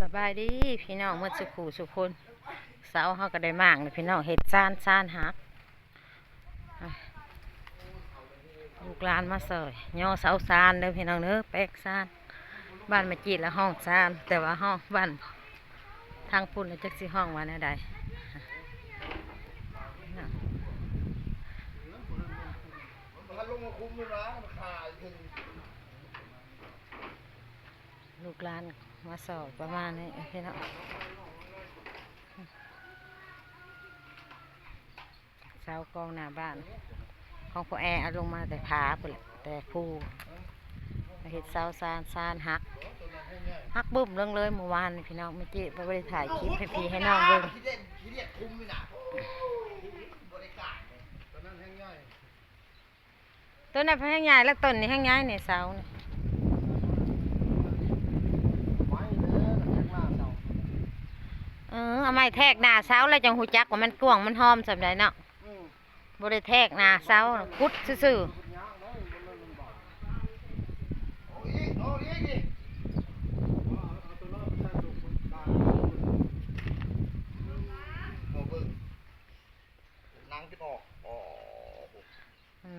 สบายดีพี่น้องเมื่อสุขูสุคนเสาเขาก็ได้มากเลยพี่น้องเห็ดซ่านหักลูกหลานมาเสยย่อเสาซานเด้อพี่น้องเนื้อแป๊กซานบ้านมาจีดแล้วห้องซานแต่ว่าห้องบ้านทางปุ่นจักสิห้องวันใดลูกหลานมาสอบประมาณนี้พี่น้องเสากองหน้าบ้านของพ่อแอร์เอาลงมาแต่ผาไปเลยแต่ผู้เห็ดเสาซานหักบึ้มเรื่องเลยเมื่อวานพี่น้องไม่จีไปบริถ่ายคลิปให้พี่ให้น้องเบิ่งต้นนั้นแห้งใหญ่แล้วต้นนี้แห้งใหญ่เนี่ยเสาเนี่ยเอาไม้แทกหน้าเสาแล้วจังหูจักว่ามันกว้างมันหอมสำหรับเนาะบริแทกหน้าเสาคุดซื่อ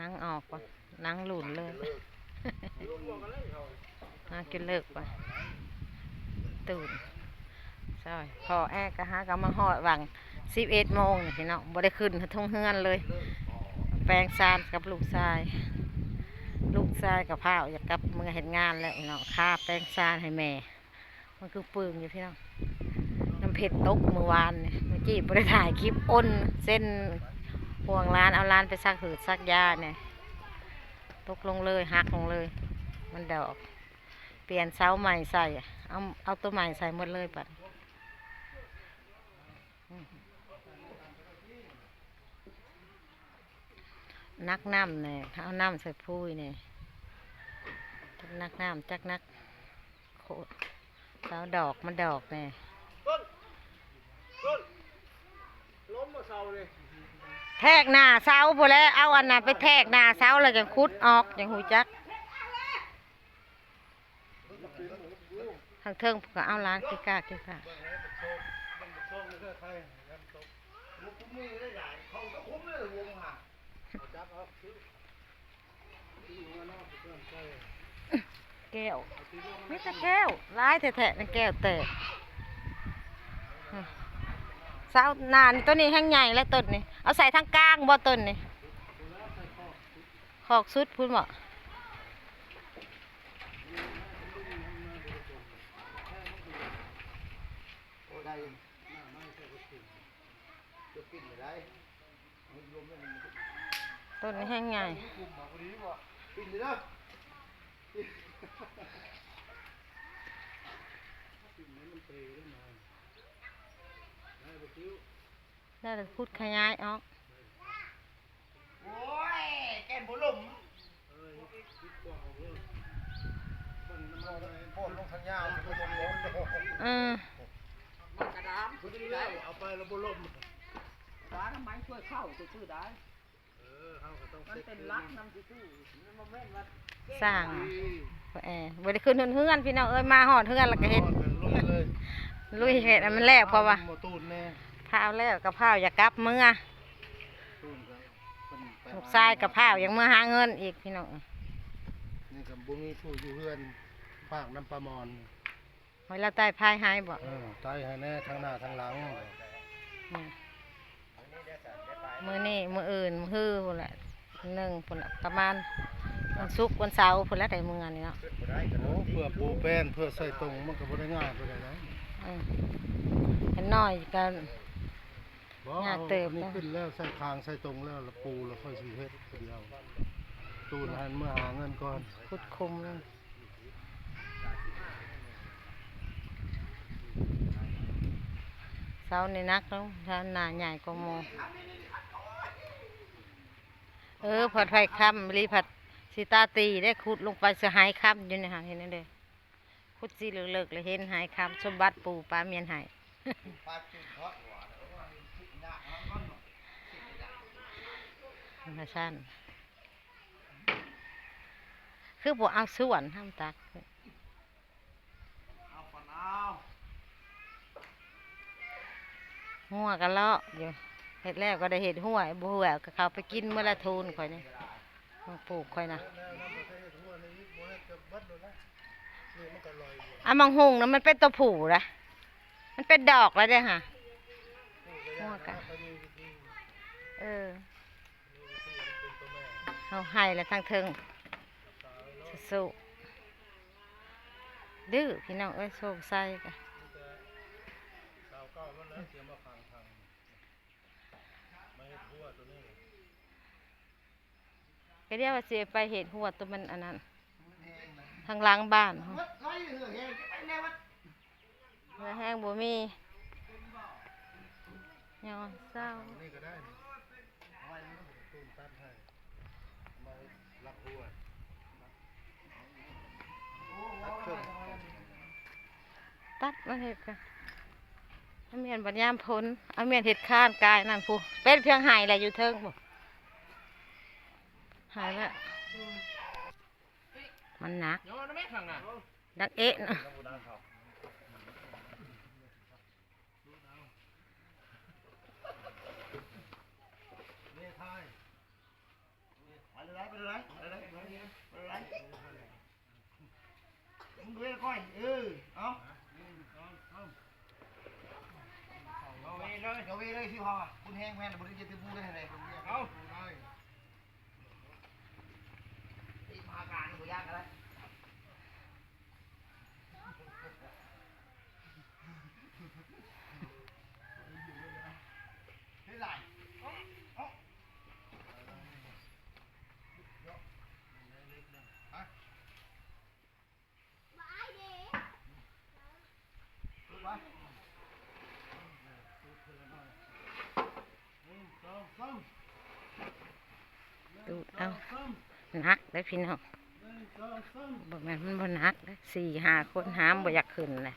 นั่งออกปะนั่งหลุนเลยนั่งกินเลิกปะตื่นใช่พอแอกะฮะก็มาหอดหวัง11 โมงนี่พี่น้องบ่ได้ขึ้นทุ่งเฮือนเลยแปลงซานกับลูกชายกับพ่าวอยากกลับเมื่อเห็นงานแล้วเนาะค่าแปลงซานให้แม่มันคือปึงอยู่พี่น้องน้ำเผ็ดตกเมื่อวานเนี่ยเมื่อกี้บ่ได้ถ่ายคลิปอ้นเส้นห่วงร้านเอาร้านไปซักหืดซักยาเนี่ยตกลงเลยหักลงเลยมันดอกเปลี่ยนเสาใหม่ใส่เอาตัวใหม่ใส่หมดเลยปัดนักน้ำเนี่ยเอาน้ำใส่พุ้ยเนี่ยนักน้ำจักนักโคตรเสาดอกมันดอกเนี่ยล้มมาเสาเลยแทกหน้าเสาพอแล้วเอาอันน่ะไปแทกหน้าเสาแล้วจังคุดออกจังหูจักทางเทิงก็เอาล้านกิกาแก้วไม่ใช่แก้วร้ายแท้ๆนั่นแก้วแตกเสานานต้นนี้แห้งใหญ่แล้วต้นนี้เอาใส่ทางกลางบ่ต้นนี้ขอกสุดพูดบ่ต้นนี้แห้งใหญ่ได้เลยพูดขยายออกโอ้ยแกนบุลุมโอนลงทางยาวมันกระดามเอาไปแล้วบุลุมร้านทำไมช่วยเข้าชื่อได้มันเป็นรักน้ำซื่อสร้างบริขึ้นเฮือนพี่น้องเอ้ยมาหอดเฮือนแล้วก็เห็ดลุยเห็ดมันแรกเพราะว่าข้าวแล้วกับข้าวอย่ากลับเมื่อลูกชายกับข้าวยังเมื่อหาเงินอีกพี่น้องนี่กับบุ้มีผู้อยู่เฮือนภาคน้ำปลามอนไว้แล้วใต้พายหายบ่ใต้ให้แน่ทั้งหน้าทั้งหลังมือนี่มืออื่นมือพุ่นละพุ่นละประมาณวันศุกร์วันเสาร์พุ่นละได้มือนี่เนาะโอ้เพื่อปูแป้นเพื่อใส่ตรงมันก็บ่ได้ง่ายไปเลยนะเห็นน้อยกันงานเติมนี่ขึ้นแล้วใส่คางใส่ตรงแล้วปูแล้วค่อยสีเฮ็ดเดียวตูนหันเมื่อหาเงินก่อนคุดคุมเลยเสาในนักแล้วถ้าหนาใหญ่กว่าโมผัดไผ่ค่ำรีผัดสีตาตีได้ขุดลงไปจะหายค่ำอยู่เนี่ยเห็นนั่นเลยขุดสีเลิกเลยเห็นหายค่ำสมบัติปูปลาเมียนหายสั้นคือพวกเอาส่วนทำตัก หัวกันเลาะอยู่เห็ดแล้วก็ได้เห็ดหัวบัวก็เขาไปกินเมื่อละทูนข่อยนี่มาปลูกข่อยนะอ่ะมังหุงนะมันเป็นตัวผูนะมันเป็นดอกแล้วเด้อค่ะหัวกันเอาให้แล้วทางเทิงสู้ดื้อพี่น้องเอ้ยโชคใส่กันก็เรียกว่าเสียไปเห็ดหัวตัวมันอันนั้นทางหล้างบ้านแล้วแห้งบ่มียอเศร้าตัดมาเห็ดกันเอาเมียนบัญญามพ้นเอาเมียนเห็ดข้านกายนั่นผู้เป็นเพียงหายแหละอยู่เทิงบ่หายแล้วมันหนักดักเอ๊ะนะเอาไปเลยที่ห้องคุณแห้งแม่นบริจิตรพูดได้เลยเอาตีพาการบุยากกันแล้วเฮ้ยไหลดูดเอาหนักได้พี่น้องบอกแม่นมันบ่หนักได้4-5 คนหามบ่อยากขึ้นเลย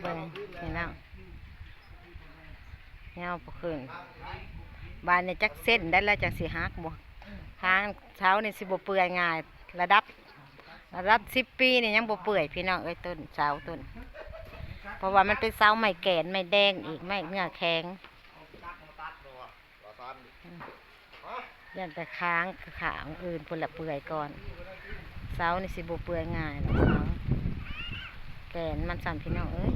เบิ่งพี่น้องเงาพอขึ้นบานเนี่ยจักเส้นได้แล้วจักสิหักบ่ทางเช้านี่สิบ่เปื่อยง่ายระดับ10 ปีนี่ยังบ่เปื่อยพี่น้องเอ้ยต้นเสาต้นเพราะว่ามันเป็นเสาไม้แก่นไม้แดงอีกไม้เนื้อแข็งยันแต่ค้างขางอื่นพุ่นละเปื่อยก่อนเสานี่สิบ่เปื่อยง่ายหรอกเสาแก่นมันสั่นพี่น้องเอ้ย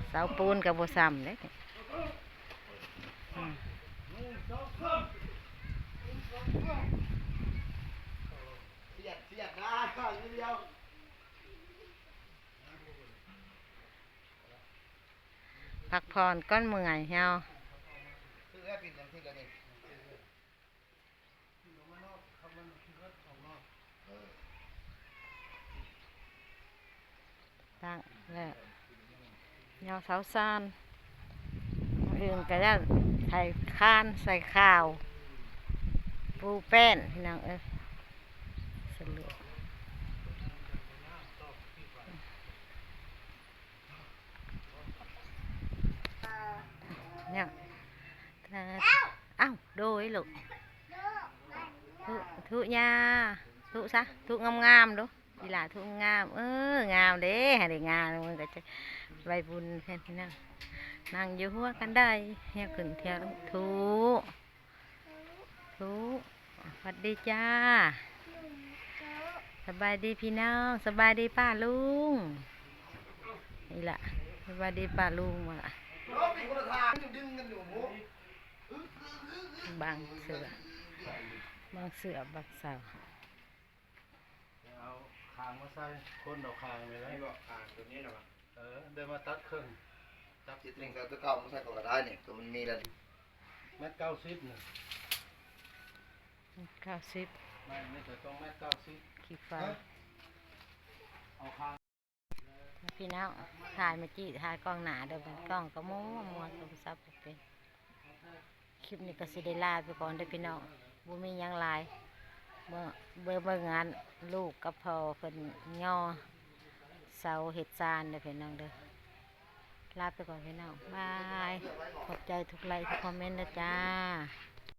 เสาปูนกับบ่ซ้ำเด้พักผ่อนก้อนเมื่อยเฮาตั้งแล้วเงาเสาซานอื่นก็จะใส่ข้านใส่ข้าวปูแป้นพี่น้องเอ้ยสลือเนี่ยเอ้าโดยลูกทุยาทุซะทุงามๆดูดีล่ะทุงามงามเด้ให้ได้งามมันก็จะใบบุญแทนพี่น้องนั่งอยู่หัวกันได้เฮียขึ้นเที่ยวทุสวัสดีจ้าสบายดีพี่น้องสบายดีป้าลุงนี่ล่ะสบายดีป้าลุงมาล่ะบางเสือบางเสาเอาคางมาใส่คนเอาคางไปแล้วบอกคางตัวนี้หรอเดินมาตัดครึ่งจับจิตเล่งตัวเก่ามาใส่ก็ได้เนี่ยตัวมันมีแล้ว1.90 เมตร 90 ไม่แต่ต้อง1.90 ขี้ไฟ เอาข้าง พี่น้องถ่ายเมื่อกี้ถ่ายกล้องหนาเดี๋ยวเป็นกล้องก็มัวโทรศัพท์บ่เป็นคลิปนี้ก็สิได้ลาไปก่อนเด้อพี่น้องบ่มีหยังหลายเบิ่งงานลูกกับพ่อเพิ่นย่อเสาเฮ็ดซานเด้อพี่น้องเด้อลาไปก่อนพี่น้องบายขอบใจทุกไลค์ทุกคอมเมนต์นะจ้า